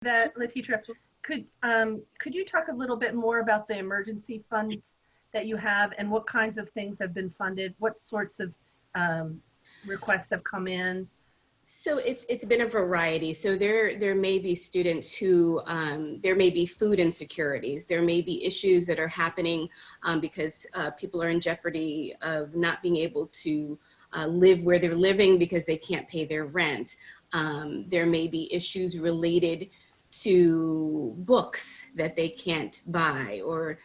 that, Llatetra, could you talk a little bit more about the emergency funds that you have and what kinds of things have been funded? What sorts of requests have come in? So it's been a variety. So there may be students who there may be food insecurities. There may be issues that are happening because people are in jeopardy of not being able to live where they're living because they can't pay their rent. There may be issues related to books that they can't buy or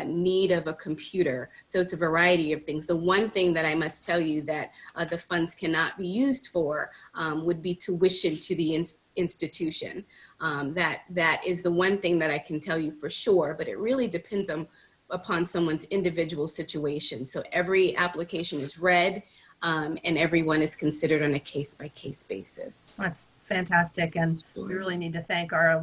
need of a computer. So it's a variety of things. The one thing that I must tell you that the funds cannot be used for would be tuition to the institution. That is the one thing that I can tell you for sure, but it really depends upon someone's individual situation. So every application is read and everyone is considered on a case-by-case basis. That's fantastic, and we really need to thank our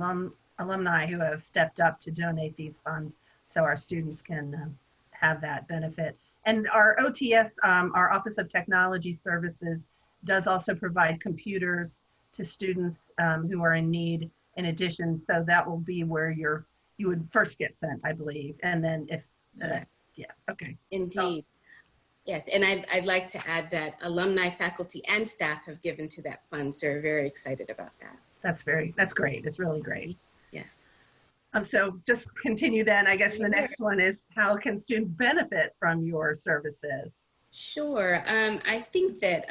alumni who have stepped up to donate these funds so our students can have that benefit. And our OTS, our Office of Technology Services, does also provide computers to students who are in need in addition. So that will be where you would first get sent, I believe. And then if, yeah, okay. Indeed. So, yes, and I'd like to add that alumni, faculty, and staff have given to that fund, so we're very excited about that. That's great. It's really great. Yes. So just continue then. I guess the next one is, how can students benefit from your services? Sure. I think that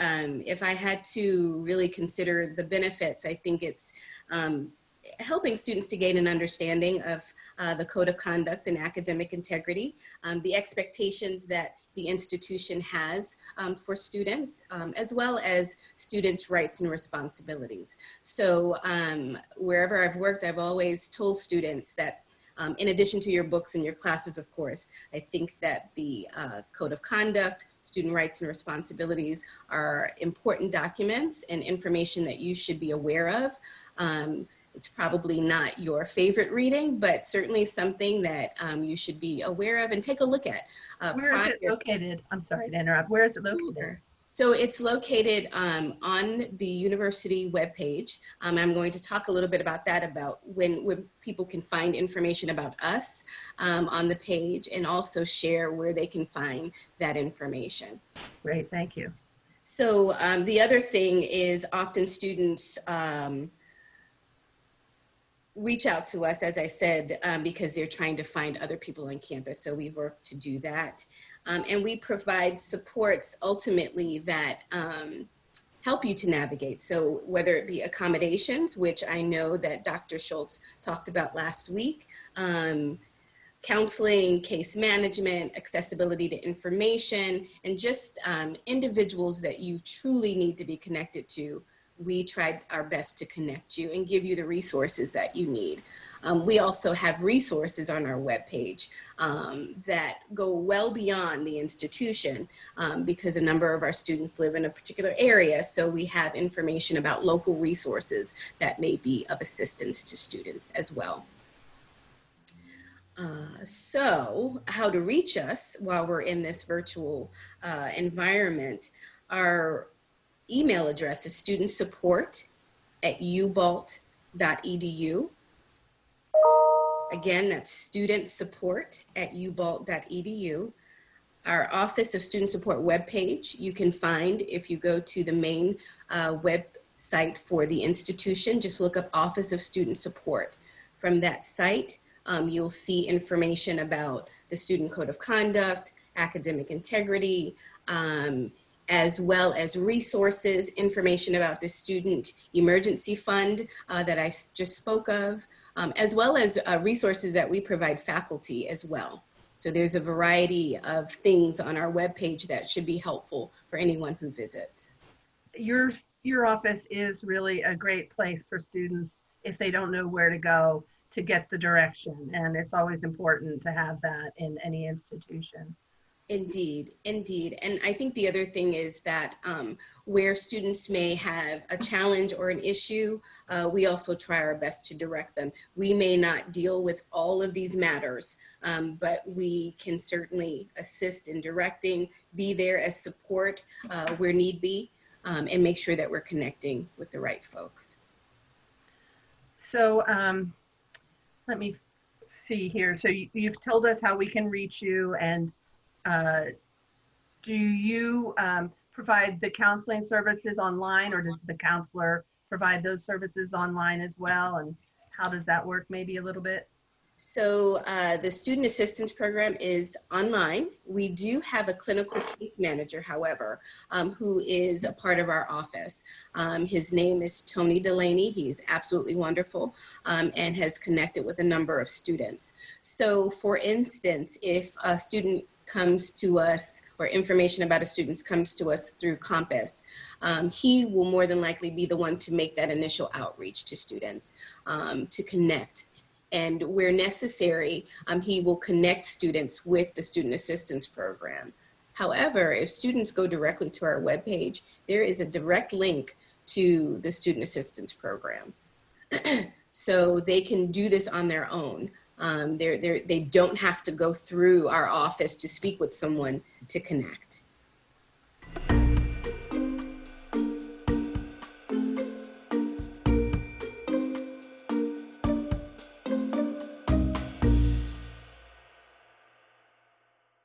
if I had to really consider the benefits, I think it's helping students to gain an understanding of the code of conduct and academic integrity, the expectations that the institution has for students, as well as students' rights and responsibilities. So wherever I've worked, I've always told students that in addition to your books and your classes, of course, I think that the code of conduct, student rights and responsibilities are important documents and information that you should be aware of. It's probably not your favorite reading, but certainly something that you should be aware of and take a look at. Where is it located? I'm sorry to interrupt. Where is it located? So it's located on the university webpage. I'm going to talk a little bit about that, about when people can find information about us on the page, and also share where they can find that information. Great, thank you. So the other thing is often students reach out to us, as I said, because they're trying to find other people on campus. So we work to do that. And we provide supports ultimately that help you to navigate. So whether it be accommodations, which I know that Dr. Schultz talked about last week, counseling, case management, accessibility to information, and just individuals that you truly need to be connected to. We tried our best to connect you and give you the resources that you need. We also have resources on our webpage that go well beyond the institution because a number of our students live in a particular area. So we have information about local resources that may be of assistance to students as well. So how to reach us while we're in this virtual environment, our email address is studentsupport@ubalt.edu. Again, that's studentsupport@ubalt.edu. Our Office of Student Support webpage, you can find if you go to the main website for the institution, just look up Office of Student Support. From that site, you'll see information about the Student Code of Conduct, academic integrity, as well as resources, information about the Student Emergency Fund that I just spoke of, as well as resources that we provide faculty as well. So there's a variety of things on our webpage that should be helpful for anyone who visits. Your office is really a great place for students if they don't know where to go to get the direction, and it's always important to have that in any institution. Indeed, indeed. And I think the other thing is that where students may have a challenge or an issue, we also try our best to direct them. We may not deal with all of these matters, but we can certainly assist in directing, be there as support where need be, and make sure that we're connecting with the right folks. So let me see here. So you've told us how we can reach you, and do you provide the counseling services online, or does the counselor provide those services online as well? And how does that work, maybe a little bit? So the student assistance program is online. We do have a clinical case manager, however, who is a part of our office. His name is Tony Delaney. He's absolutely wonderful and has connected with a number of students. So for instance, if a student comes to us or information about a student comes to us through Compass, he will more than likely be the one to make that initial outreach to students to connect. And where necessary, he will connect students with the student assistance program. However, if students go directly to our webpage, there is a direct link to the student assistance program. So they can do this on their own. They don't have to go through our office to speak with someone to connect.